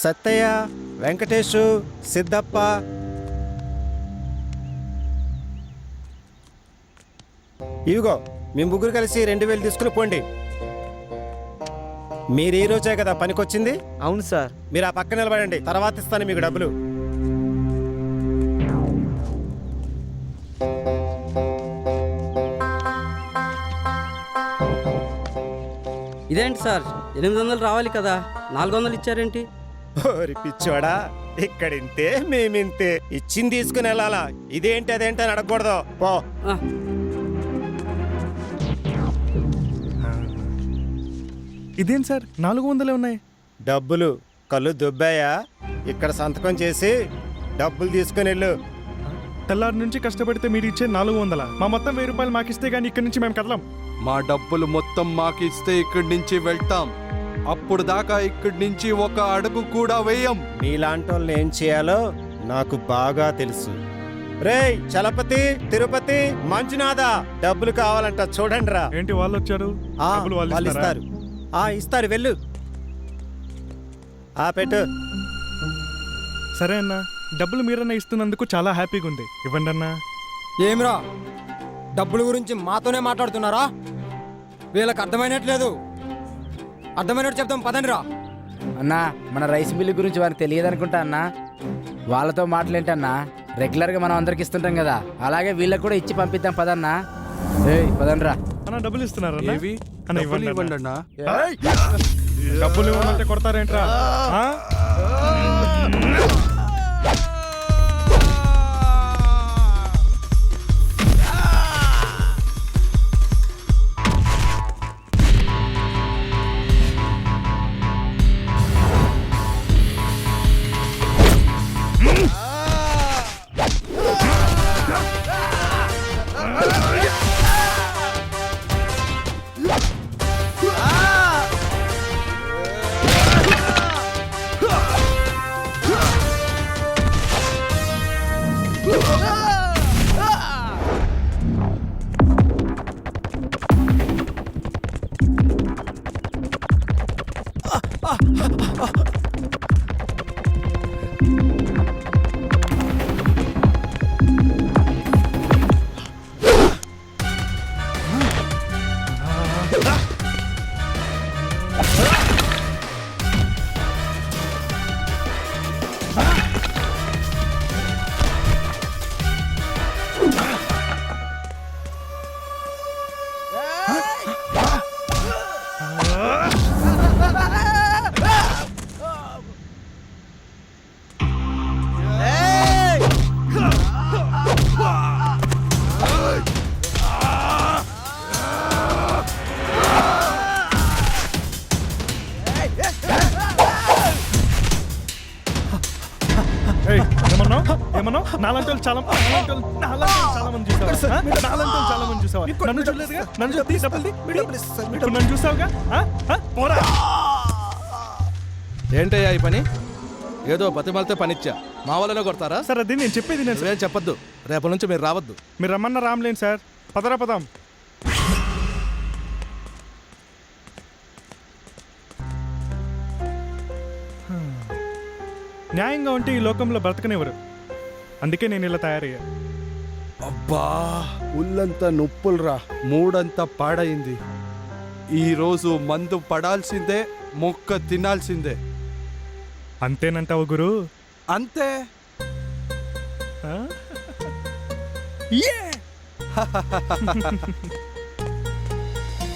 సత్తయ్య, వెంకటేషు, సిద్ధప్ప. ఇవిగో మీ ముగ్గురు కలిసి 2000 తీసుకుని పోండి. మీరు ఈ రోజే కదా పనికొచ్చింది? అవును సార్. మీరు ఆ పక్క నిలబడండి, తర్వాత ఇస్తాను మీకు డబ్బులు. ఇదేంటి సార్, 800 రావాలి కదా, 400 ఇచ్చారేంటి? ఓరి పిచ్చోడా, ఇక్కడింతే మేమింతే. ఇచ్చింది తీసుకుని వెళ్ళాలా? ఇదేంటి అదేంటి అని అడగకూడదు. పో. ఆ, ఇదేం సార్ 400 ఉన్నాయి? డబ్బులు కళ్ళు దుబ్బాయా? ఇక్కడ సంతకం చేసి డబ్బులు తీసుకుని వెళ్ళు. తెల్లారి నుంచి కష్టపడితే మీరు ఇచ్చే 400. మా మొత్తం 1000 రూపాయలు మాకిస్తే గానీ ఇక్కడి నుంచి మేము కదలం. మా డబ్బులు మొత్తం మాకిస్తే ఇక్కడి నుంచి వెళ్తాం. అప్పుడు దాకా ఇక్కడి నుంచి ఒక అడుగు కూడా వేయం. మీలాంటి వాళ్ళని ఏం చేయాలో నాకు బాగా తెలుసు. రేయ్ చలపతి, తిరుపతి, మంజునాథ, డబ్బులు కావాలంట చూడండి రా. ఏంటి వాళ్ళు వచ్చారు? డబ్బులు వాళ్ళు వాళ్ళు ఇస్తారా? ఇస్తారు. ఇస్తారు, వెళ్ళు. పెట్టు. సరే అన్నా, డబ్బులు మీరన్నా ఇస్తున్నందుకు చాలా హ్యాపీగా ఉంది. ఇవ్వండి అన్నా. ఏమిరా, డబ్బుల గురించి మాతోనే మాట్లాడుతున్నారా? వీళ్ళకి అర్థమైనట్లేదు. అర్థమైనట్టు చెప్తాం, పదండి రా. అన్నా, మన రైస్ మిల్లు గురించి వారికి తెలియదు అనుకుంటా అన్నా. వాళ్ళతో మాటలేంటన్నా, రెగ్యులర్గా మనం అందరికి ఇస్తుంటాం కదా, అలాగే వీళ్ళకి కూడా ఇచ్చి పంపిద్దాం పదన్నా. పదండి రా. అన్నా డబ్బులు ఇస్తున్నారు ఏవి? అన్న? డబ్బులు ఇవ్వండి ఇవ్వండి అన్నా. అన్నా. డబ్బులు ఇవ్వమంటే కొడతారేంట్రా? ఏమన్నా నాలంటి చాలా మంది చూసావా? నన్ను చూడలేదుగా? నన్ను చూసావుగా? పోరా. ఏంటయ్యా ఈ పని? ఏదో బతిమాలితే పనిచ్చా, మా వాళ్ళనే కొడతారా? సార్ అది నేను చెప్పేది నేను నువ్వేం చెప్పొద్దు. రేపటి నుంచి మీరు రావద్దు. మీరు రమ్మన్న రామ్లేను సార్. పదరా పదాం. న్యాయంగా ఉంటే ఈ లోకంలో బ్రతకనివ్వరు. అందుకే నేను ఇలా తయారయ్యా. అబ్బా, ఉల్లంతా నొప్పులురా, మూడంతా పాడైంది. ఈరోజు మందు పడాల్సిందే, మొక్క తినాల్సిందే. అంతేనంటావు గురు? అంతే. ఆ?